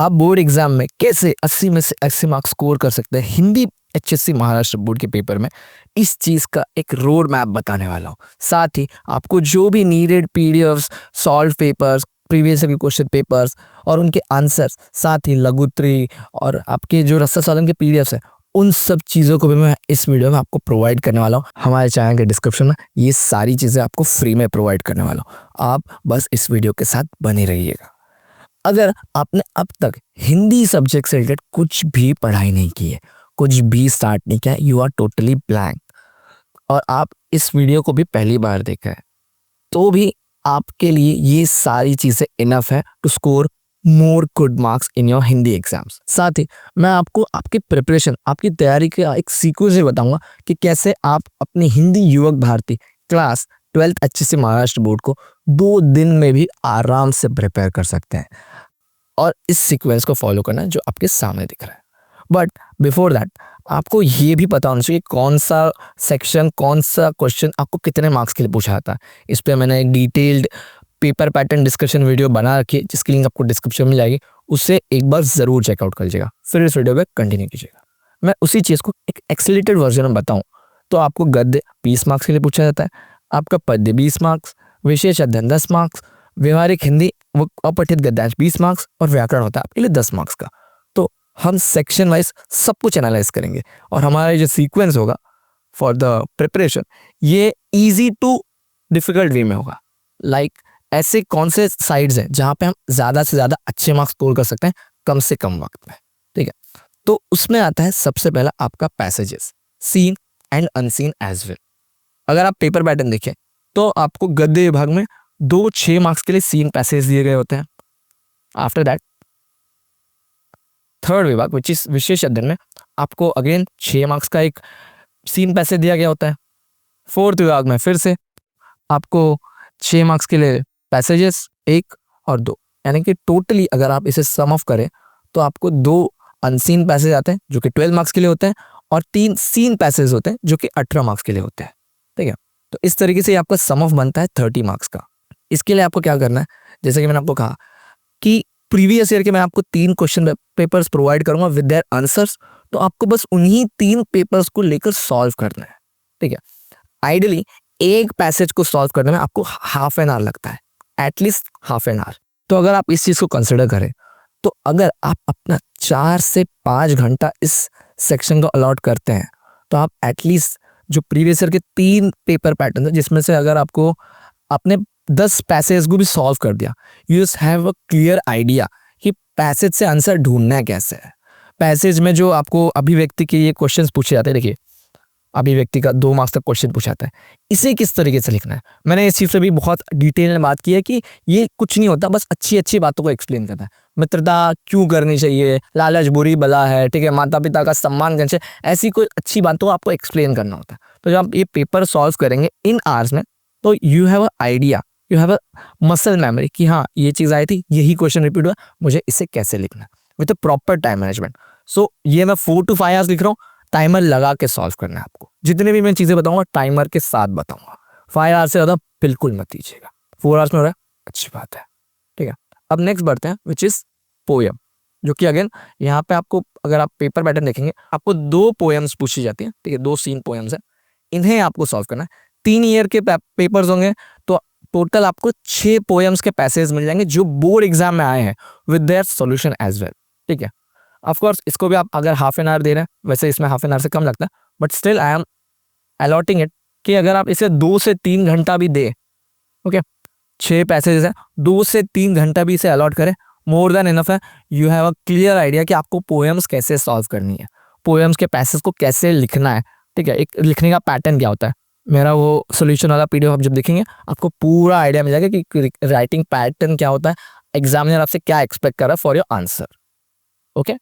आप board exam में कैसे 80 में से 80 मार्क्स स्कोर कर सकते हैं हिंदी एचएससी महाराष्ट्र बोर्ड के पेपर में, इस चीज़ का एक रोड मैप बताने वाला हूँ। साथ ही आपको जो भी needed PDFs, solve papers, previous के क्वेश्चन पेपर्स और उनके आंसर्स, साथ ही लघुत्री और आपके जो रस्सा साधन के पीडीएफ्स है, उन सब चीज़ों को भी मैं इस वीडियो में आपको प्रोवाइड करने वाला हूँ। हमारे चैनल के डिस्क्रिप्शन में ये सारी चीज़ें आपको फ्री में प्रोवाइड करने वाला हूँ। आप बस इस वीडियो के साथ बने रहिएगा। अगर आपने अब तक हिंदी सब्जेक्ट से रिलेटेड कुछ भी पढ़ाई नहीं की है, कुछ भी स्टार्ट नहीं किया है, यू आर टोटली ब्लैंक, और आप इस वीडियो को भी पहली बार देखा है, तो भी आपके लिए ये सारी चीज़ें इनफ है to score more good marks in your Hindi exams. साथ ही मैं आपको आपकी प्रिपरेशन, आपकी तैयारी का एक सीक्वेंस भी बताऊंगा कि कैसे आप अपनी Hindi Yuvak Bharati class 12th HSC Maharashtra board को 2 दिन में भी आराम से प्रिपेयर कर सकते हैं। और इस सीक्वेंस को फॉलो करना जो आपके सामने दिख रहा है। बट बिफोर दैट आपको ये भी पता होना चाहिए कौन सा सेक्शन, कौन सा क्वेश्चन आपको कितने मार्क्स के लिए पूछा जाता है। इस पर मैंने एक detailed paper pattern discussion video बना रखी है, जिसकी लिंक आपको डिस्क्रिप्शन में जाएगी, उससे एक बार ज़रूर चेकआउट कर लीजिएगा। फिर इस वीडियो पे कंटिन्यू कीजिएगा। मैं उसी चीज़ को एक एक्सेलेटेड वर्जन में बताऊँ तो आपको गद्य 20 मार्क्स के लिए पूछा जाता है, आपका पद्य 20 मार्क्स, विशेष अध्ययन 10 मार्क्स, व्यवहारिक हिंदी अपठित गद्यांश 20 मार्क्स और व्याकरण होता है आपके लिए 10 मार्क्स का। तो हम सेक्शन वाइज सब कुछ एनालाइज करेंगे और हमारा जो सीक्वेंस होगा फॉर द प्रिपरेशन, ये इजी टू डिफिकल्ट वे में होगा। लाइक ऐसे कौन से साइड्स हैं जहाँ पे हम ज़्यादा से ज़्यादा अच्छे मार्क्स स्कोर कर सकते हैं कम से कम वक्त में, ठीक है। तो उसमें आता है सबसे पहला आपका passages, seen and unseen as well. अगर आप पेपर पैटर्न देखें तो आपको गद्य विभाग में 6 मार्क्स के लिए सीन पैसेज दिए गए होते हैं। आफ्टर दैट थर्ड विभाग विच इज विशेष अध्ययन में आपको अगेन 6 मार्क्स का एक सीन पैसेज दिया गया होता है। फोर्थ विभाग में फिर से आपको 6 मार्क्स के लिए पैसेजेस 1 और 2, यानी कि टोटली अगर आप इसे सम ऑफ करें तो आपको 2 अनसीन पैसेज आते हैं जो कि 12 मार्क्स के लिए होते हैं और 3 सीन पैसेज होते हैं जो कि 18 मार्क्स के लिए होते हैं, ठीक है। तो इस तरीके से आपका सम ऑफ बनता है 30 मार्क्स का। इसके लिए आपको क्या करना है, जैसे कि मैंने आपको कहा कि प्रीवियस ईयर के मैं आपको 3 क्वेश्चन पेपर्स प्रोवाइड करूंगा विद देयर आंसर्स, तो आपको बस उन्हीं 3 पेपर्स को लेकर सॉल्व करना है, ठीक है। आइडियली एक पैसेज को सॉल्व करने में आपको हाफ एन आवर लगता है, एटलीस्ट हाफ एन आवर। तो अगर आप इस चीज़ को कंसिडर करें तो अगर आप अपना 4 से 5 घंटा इस सेक्शन को अलॉट करते हैं तो आप एटलीस्ट जो प्रीवियस ईयर के 3 पेपर पैटर्न है, जिसमें से अगर आपको आपने 10 पैसेज को भी सॉल्व कर दिया, you just have a clear idea कि पैसेज से आंसर ढूंढना है कैसे है। पैसेज में जो आपको अभिव्यक्ति के ये क्वेश्चंस पूछे जाते हैं, देखिए अभिव्यक्ति का 2 मार्क्स का क्वेश्चन पूछा जाता है, इसे किस तरीके से लिखना है। मैंने इस चीज़ से भी बहुत डिटेल में बात की है कि ये कुछ नहीं होता, बस अच्छी अच्छी बातों को एक्सप्लेन करता है। मित्रता क्यों करनी चाहिए, लालच बुरी बला है, ठीक है, माता पिता का सम्मान करना चाहिए, ऐसी कोई अच्छी बातों को आपको एक्सप्लेन करना होता है। तो जब आप ये पेपर सॉल्व करेंगे इन आवर्स में, तो you have a idea, you have a muscle memory कि हाँ ये चीज़ आई थी, यही क्वेश्चन रिपीट हुआ, मुझे इसे कैसे लिखना है विद प्रॉपर टाइम मैनेजमेंट। सो ये मैं 4 to 5 आवर्स लिख रहा हूँ, टाइमर लगा के सॉल्व करना है आपको। जितने भी मैं चीज़ें बताऊंगा टाइमर के साथ बताऊंगा। 5 आवर्स से ज़्यादा बिल्कुल मत लीजिएगा। 4 आवर्स में हो रहा है, अच्छी बात है, ठीक है। अब नेक्स्ट बढ़ते हैं विच इज़ पोएम, जो कि अगेन यहाँ पे आपको अगर आप पेपर पैटर्न देखेंगे आपको 2 पोएम्स पूछी जाती हैं, ठीक है, 2 सीन पोएम्स हैं, इन्हें आपको सॉल्व करना है। 3 ईयर के पेपर्स होंगे तो टोटल आपको 6 पोएम्स के पैसेज मिल जाएंगे जो बोर्ड एग्जाम में आए हैं with their solution as well, ठीक है। ऑफ कोर्स इसको भी आप अगर हाफ एन आवर दे रहे हैं, वैसे इसमें हाफ एन आवर से कम लगता है, but still I am allotting it कि अगर आप इसे 2 से 3 घंटा भी दे, ओके, 6 पैसेज है, 2 से 3 घंटा भी इसे अलॉट करें, मोर देन इनफ है। You have a clear idea कि आपको पोएम्स कैसे सॉल्व करनी है, पोएम्स के पैसेज को कैसे लिखना है, ठीक है, एक लिखने का पैटर्न क्या होता है। मेरा वो सोल्यूशन वाला पीडीएफ आप जब देखेंगे आपको पूरा आइडिया मिल जाएगा कि राइटिंग पैटर्न क्या होता है, एग्जामिनर आपसे क्या एक्सपेक्ट कर रहा है फॉर योर आंसर, ओके।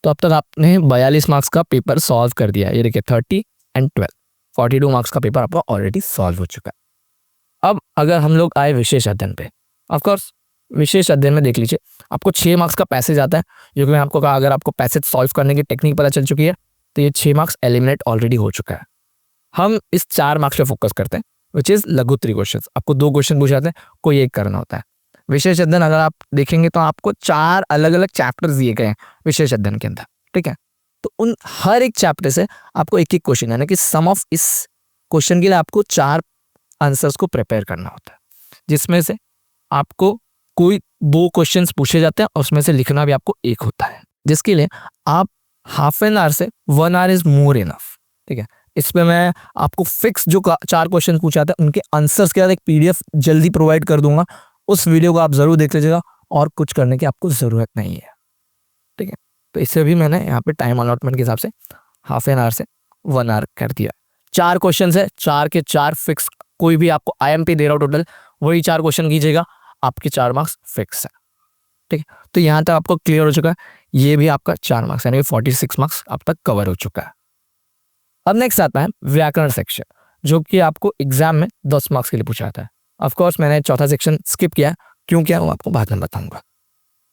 तो अब तक आपने 42 मार्क्स का पेपर सॉल्व कर दिया है। ये देखिए 30 and 12, 42 मार्क्स का पेपर आपका ऑलरेडी सॉल्व हो चुका है। अब अगर हम लोग आए विशेष अध्ययन पे, ऑफकोर्स विशेष अध्ययन में देख लीजिए आपको 6 मार्क्स का पैसेज आता है, जो कि मैं आपको कहा अगर आपको पैसेज सॉल्व करने की टेक्निक पता चल चुकी है तो ये 6 मार्क्स एलिमिनेट ऑलरेडी हो चुका है। हम इस 4 मार्क्स पे फोकस करते हैं विच इज़ लघुत्री क्वेश्चन। आपको 2 क्वेश्चन पूछे जाते हैं, कोई एक करना होता है। विशेष अध्ययन अगर आप देखेंगे तो आपको 4 अलग अलग चैप्टर्स दिए गए हैं विशेष अध्ययन के अंदर, ठीक है। तो उन हर एक चैप्टर से आपको एक एक क्वेश्चन, यानी कि सम ऑफ इस क्वेश्चन के लिए आपको 4 आंसर्स को प्रिपेयर करना होता है, जिसमें से आपको कोई 2 क्वेश्चंस पूछे जाते हैं और उसमें से लिखना भी आपको एक होता है, जिसके लिए आप हाफ एन आवर से 1 आवर इज मोर इनफ, ठीक है। इसमें मैं आपको फिक्स जो 4 क्वेश्चन पूछे जाते हैं उनके आंसर्स के साथ एक PDF जल्दी प्रोवाइड कर दूंगा, उस वीडियो को आप जरूर देख लीजिएगा और कुछ करने की आपको ज़रूरत नहीं है, ठीक है। तो इससे भी मैंने यहाँ पे टाइम अलॉटमेंट के हिसाब से हाफ एन आवर से 1 आवर कर दिया। 4 क्वेश्चन है, 4 के 4 फिक्स, कोई भी आपको IMP दे रहा हो टोटल, वही 4 क्वेश्चन कीजिएगा, आपके 4 मार्क्स फिक्स है, ठीक है। तो यहाँ तक आपको क्लियर हो चुका है, ये भी आपका 4 मार्क्स यानी 46 मार्क्स अब तक कवर हो चुका है। अब नेक्स्ट आता है व्याकरण सेक्शन, जो कि आपको एग्जाम में 10 मार्क्स के लिए पूछा जाता है। ऑफकोर्स मैंने चौथा सेक्शन स्किप किया, क्यों किया वो आपको बाद में बताऊंगा।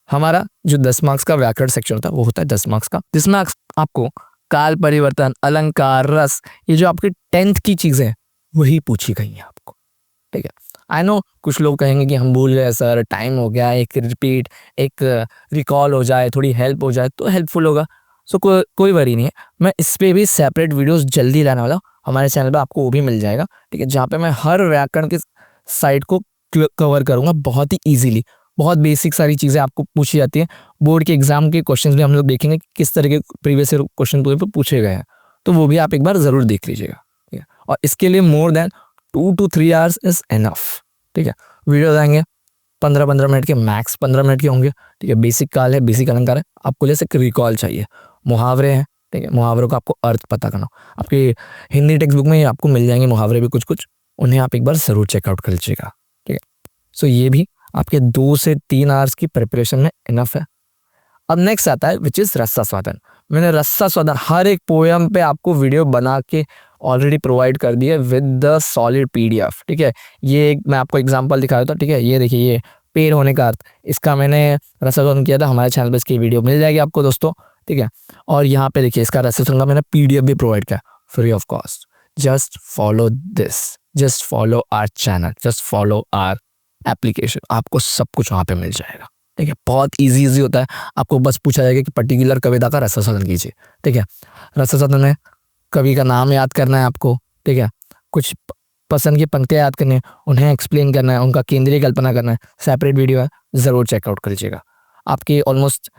हमारा जो 10 मार्क्स का व्याकरण सेक्शन होता है वो होता है 10 मार्क्स का, जिसमें आपको काल परिवर्तन, अलंकार, रस, ये जो आपकी 10th की चीजें हैं वही पूछी गई हैं आपको, ठीक है। आई नो कुछ लोग कहेंगे कि हम भूल गए सर, टाइम हो गया, एक रिपीट, एक रिकॉल हो जाए, थोड़ी हेल्प हो जाए तो हेल्पफुल होगा। सो कोई वरी नहीं है, मैं इस पर भी सेपरेट वीडियोस जल्दी लाने वाला हूँ, हमारे चैनल पे आपको वो भी मिल जाएगा, ठीक है, जहाँ पे मैं हर व्याकरण के साइड को कवर करूँगा बहुत ही ईजिली। बहुत बेसिक सारी चीज़ें आपको पूछी जाती हैं, बोर्ड के एग्जाम के क्वेश्चन भी हम लोग देखेंगे कि किस तरह के प्रीवियस ईयर क्वेश्चन पेपर पूछे गए हैं, तो वो भी आप एक बार ज़रूर देख लीजिएगा, ठीक है। और इसके लिए more than 2 to 3 hours is enough, ठीक है। वीडियोज आएंगे 15-15 मिनट के, मैक्स 15 मिनट के होंगे, ठीक है। बेसिक काल है, बेसिक अलंकार है, आपको जैसे रिकॉल चाहिए, मुहावरे हैं, ठीक है, मुहावरों का आपको अर्थ पता करना, आपकी हिंदी टेक्स्ट बुक में आपको मिल जाएंगे मुहावरे भी कुछ कुछ, उन्हें आप एक बार ज़रूर चेकआउट कर लीजिएगा, ठीक है। सो ये भी आपके 2 से 3 आवर्स की प्रिपरेशन में इनफ है। अब नेक्स्ट आता है विच इज़ रसास्वादन। मैंने रसास्वादन हर एक पोएम पे आपको वीडियो बना के ऑलरेडी प्रोवाइड कर दिया विद द सॉलिड PDF, ठीक है। ये मैं आपको एग्जांपल दिखा देता हूँ, ठीक है। ये देखिए, ये पेड़ होने का अर्थ, इसका मैंने रसास्वादन किया था, हमारे चैनल पर इसकी वीडियो मिल जाएगी आपको दोस्तों, ठीक है। और यहाँ पे देखिए इसका रसास्वादन का मैंने PDF भी प्रोवाइड किया free of cost. Just follow this, just follow our channel, just follow our application, आपको सब कुछ वहाँ पे मिल जाएगा, ठीक है। बहुत इजी होता है, आपको बस पूछा जाएगा कि पर्टिकुलर कविता का रसास्वादन कीजिए, ठीक है। रसास्वादन में कवि का नाम याद करना है आपको, ठीक है। कुछ पसंद की पंक्तियाँ याद करनी है, उन्हें एक्सप्लेन करना है, उनका केंद्रीय कल्पना करना है, सेपरेट वीडियो है, ज़रूर चेकआउट कर लीजिएगा। आपकी ऑलमोस्ट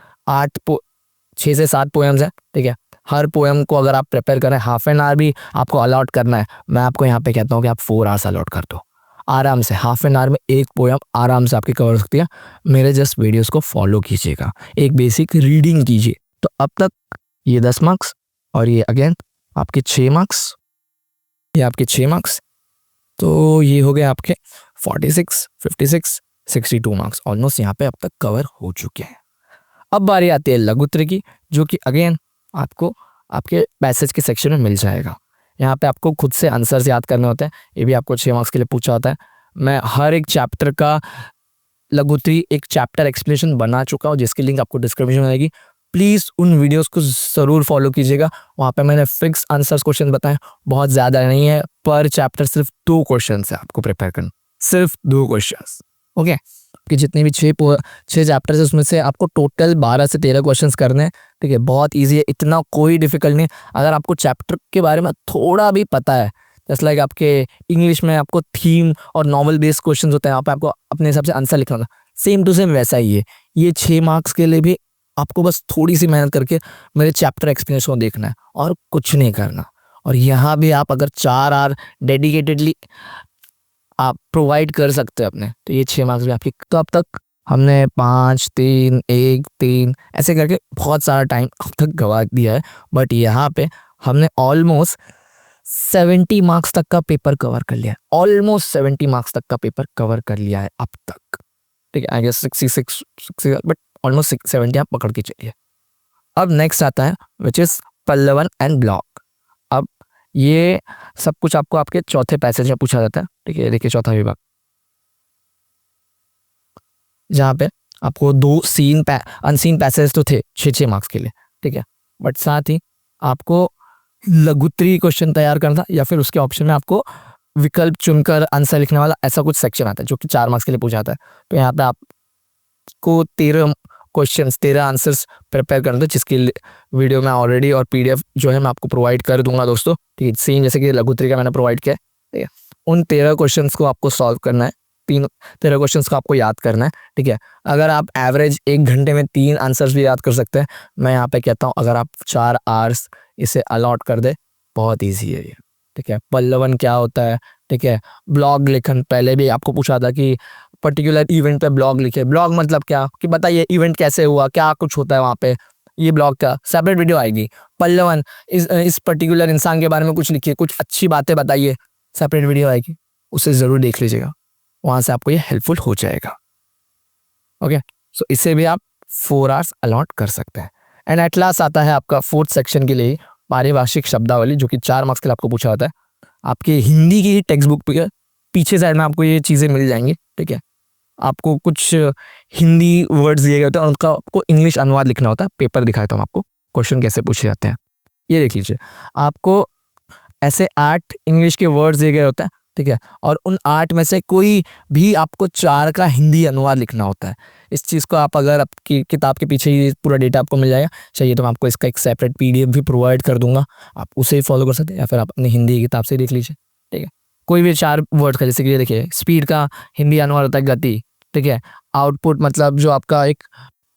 6 से 7 पोएम्स हैं, ठीक है। हर पोएम को अगर आप प्रिपेयर करें, हाफ एन आवर भी आपको अलॉट करना है, मैं आपको यहाँ पे कहता हूँ कि आप 4 आवर्स अलॉट कर दो आराम से। हाफ एन आवर में एक पोएम आराम से आपकी कवर हो सकती है। मेरे जस्ट वीडियोस को फॉलो कीजिएगा, एक बेसिक रीडिंग कीजिए। तो अब तक ये 10 मार्क्स और ये अगेन आपके 6 मार्क्स, ये आपके 6 मार्क्स, तो ये हो गए आपके 46, 56, 62 मार्क्स ऑलमोस्ट यहाँ पे अब तक कवर हो चुके हैं। अब बारी आती है लघुत्र की, जो कि अगेन आपको आपके पैसेज के सेक्शन में मिल जाएगा। यहाँ पे आपको खुद से आंसर्स याद करने होते हैं, ये भी आपको 6 मार्क्स के लिए पूछा होता है। मैं हर एक चैप्टर का लघुत्री एक चैप्टर एक्सप्लेनेशन बना चुका हूँ, जिसकी लिंक आपको डिस्क्रिप्शन में आएगी। प्लीज़ उन वीडियोस को ज़रूर फॉलो कीजिएगा, वहाँ पे मैंने फिक्स आंसर्स क्वेश्चन बताए, बहुत ज़्यादा नहीं है, पर चैप्टर सिर्फ 2 क्वेश्चन है आपको प्रिपेयर करना, सिर्फ 2 क्वेश्चन, ओके। कि जितनी भी 6 चैप्टर्स है उसमें से आपको टोटल 12 से 13 क्वेश्चंस करने हैं, ठीक है। बहुत इजी है, इतना कोई डिफिकल्ट नहीं। अगर आपको चैप्टर के बारे में थोड़ा भी पता है, जैसे लाइक आपके इंग्लिश में आपको थीम और नॉवल बेस्ड क्वेश्चंस होते हैं, वहाँ पे आपको अपने हिसाब से आंसर लिखना होता है, सेम टू सेम वैसा ही है। ये 6 मार्क्स के लिए भी आपको बस थोड़ी सी मेहनत करके मेरे चैप्टर एक्सप्लेनेशन को देखना है और कुछ नहीं करना। और यहाँ भी आप अगर 4 आवर डेडिकेटेडली आप प्रोवाइड कर सकते हैं अपने, तो ये 6 मार्क्स भी आपकी। तो अब तक हमने 5, 3, 1, 3 ऐसे करके बहुत सारा टाइम अब तक गवा दिया है, बट यहाँ पे हमने ऑलमोस्ट 70 मार्क्स तक का पेपर कवर कर लिया है, ऑलमोस्ट 70 मार्क्स तक का पेपर कवर कर लिया है अब तक, ठीक है। आई गेस 66 बट ऑलमोस्ट 70 आप पकड़ के चलिए। अब नेक्स्ट आता है which is Pallavan and block. अब ये सब कुछ आपको आपके चौथे पैसेज में पूछा जाता है, ठीक है। देखिए चौथा विभाग, जहाँ पे आपको 2 अनसीन पैसेज तो थे 6 मार्क्स के लिए, ठीक है। बट साथ ही आपको लघुत्री क्वेश्चन तैयार करना था, या फिर उसके ऑप्शन में आपको विकल्प चुनकर आंसर लिखने वाला ऐसा कुछ सेक्शन आता है जो कि 4 मार्क्स के लिए पूछा जाता है। तो यहाँ पे आपको 13 क्वेश्चंस 13 आंसर्स प्रिपेयर करना था, जिसकी वीडियो मैं ऑलरेडी और पीडीएफ जो है मैं आपको प्रोवाइड कर दूंगा दोस्तों, ठीक है। सेम जैसे कि लघु तरीका मैंने प्रोवाइड किया है, ठीक है। उन 13 क्वेश्चंस को आपको सॉल्व करना है, 13 क्वेश्चंस को आपको याद करना है, ठीक है। अगर आप एवरेज 1 घंटे में 3 आंसर्स भी याद कर सकते हैं, मैं यहाँ पे कहता हूँ अगर आप 4 आवर्स इसे अलॉट कर दे, बहुत ईजी है ये, ठीक है। पल्लवन क्या होता है, ठीक है। ब्लॉग लेखन, पहले भी आपको पूछा था कि पर्टिकुलर इवेंट पे ब्लॉग लिखे। ब्लॉग मतलब क्या, कि बताइए इवेंट कैसे हुआ, क्या कुछ होता है वहाँ पे, ये ब्लॉग का सेपरेट वीडियो आएगी। पल्लवन, इस पर्टिकुलर इंसान के बारे में कुछ लिखिए, कुछ अच्छी बातें बताइए, सेपरेट वीडियो आएगी, उसे ज़रूर देख लीजिएगा, वहाँ से आपको ये हेल्पफुल हो जाएगा। ओके, सो इसे भी आप 4 आवर्स अलॉट कर सकते हैं। एंड एट लास्ट आता है आपका 4th सेक्शन के लिए पारिभाषिक शब्दावली, जो कि 4 मार्क्स के लिए आपको पूछा होता है। आपके हिंदी की टेक्स्ट बुक पे पीछे साइड में आपको ये चीज़ें मिल जाएंगी, ठीक है। आपको कुछ हिंदी वर्ड्स दिए गए होते हैं और उनका आपको इंग्लिश अनुवाद लिखना होता है। पेपर दिखाता हूँ आपको, क्वेश्चन कैसे पूछे जाते हैं, ये देख लीजिए। आपको ऐसे 8 इंग्लिश के वर्ड्स दिए गए होते हैं, ठीक है। और उन 8 में से कोई भी आपको 4 का हिंदी अनुवाद लिखना होता है। इस चीज़ को आप अगर आपकी किताब के पीछे ही पूरा डेटा आपको मिल जाएगा, चाहिए तो मैं आपको इसका एक सेपरेट पीडीएफ भी प्रोवाइड कर दूंगा, आप उसे ही फॉलो कर सकते हैं, या फिर आप अपनी हिंदी की किताब से देख लीजिए, ठीक है। कोई भी 4 वर्ड का, जैसे कि ये देखिए, स्पीड का हिंदी अनुवाद होता है गति, ठीक है। आउटपुट मतलब जो आपका एक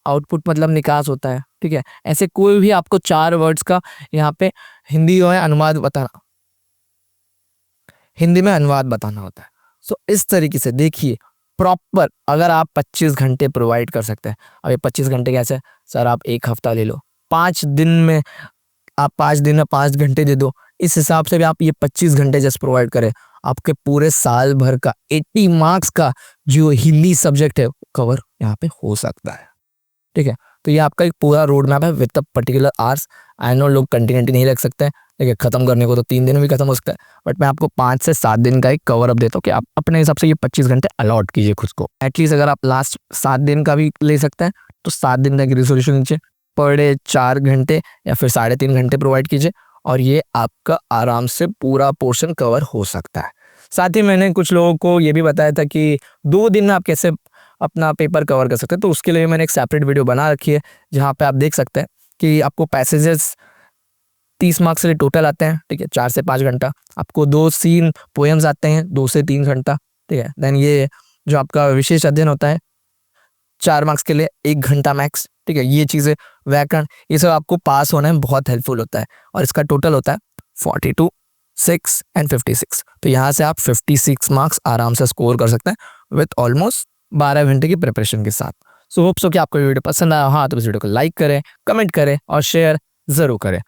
आउटपुट मतलब निकास होता है, ठीक है। ऐसे कोई भी आपको 4 वर्ड्स का यहाँ पे हिंदी जो है अनुवाद बताना, हिंदी में अनुवाद बताना होता है। सो इस तरीके से देखिए प्रॉपर, अगर आप 25 घंटे प्रोवाइड कर सकते हैं। अब ये 25 घंटे कैसे, सर आप 1 हफ्ता ले लो, 5 दिन में आप 5 दिन में 5 घंटे दे दो, इस हिसाब से भी आप ये 25 घंटे जस्ट प्रोवाइड करें, आपके पूरे साल भर का 80 मार्क्स का जो हिंदी सब्जेक्ट है कवर यहाँ पे हो सकता है, ठीक है। तो ये आपका एक पूरा रोड मैप है with particular hours. I know लोग कंटिन्यूटी नहीं रख सकते हैं, देखिए ख़त्म करने को तो 3 दिन में भी खत्म हो सकता है, बट मैं आपको 5 से 7 दिन का एक कवर अप देता हूँ कि आप अपने हिसाब से ये 25 घंटे अलॉट कीजिए खुद को। एटलीस्ट अगर आप लास्ट 7 दिन का भी ले सकते हैं तो 7 दिन का एक रेजोल्यूशन नीचे पर डे 4 घंटे या फिर 3.5 घंटे प्रोवाइड कीजिए, और ये आपका आराम से पूरा पोर्शन कवर हो सकता है। साथ ही मैंने कुछ लोगों को ये भी बताया था कि 2 दिन में आप कैसे अपना पेपर कवर कर सकते हैं, तो उसके लिए मैंने एक सेपरेट वीडियो बना रखी है, जहाँ पे आप देख सकते हैं कि आपको पैसेजेस 30 मार्क्स के लिए टोटल आते हैं, ठीक है, 4 से 5 घंटा। आपको 2 सीन पोएम्स आते हैं 2 से 3 घंटा, ठीक है। देन ये जो आपका विशेष अध्ययन होता है 4 मार्क्स के लिए 1 घंटा मैक्स, ठीक है। ये चीज़ें व्याकरण, ये सब आपको पास होने में बहुत हेल्पफुल होता है, और इसका टोटल होता है 42, 6 एंड 56। तो यहाँ से आप 56 मार्क्स आराम से स्कोर कर सकते हैं विथ ऑलमोस्ट 12 घंटे की प्रिपरेशन के साथ। सो होप सो कि आपको वीडियो पसंद आया, हाँ तो इस वीडियो को लाइक करें, कमेंट करें और शेयर ज़रूर करें।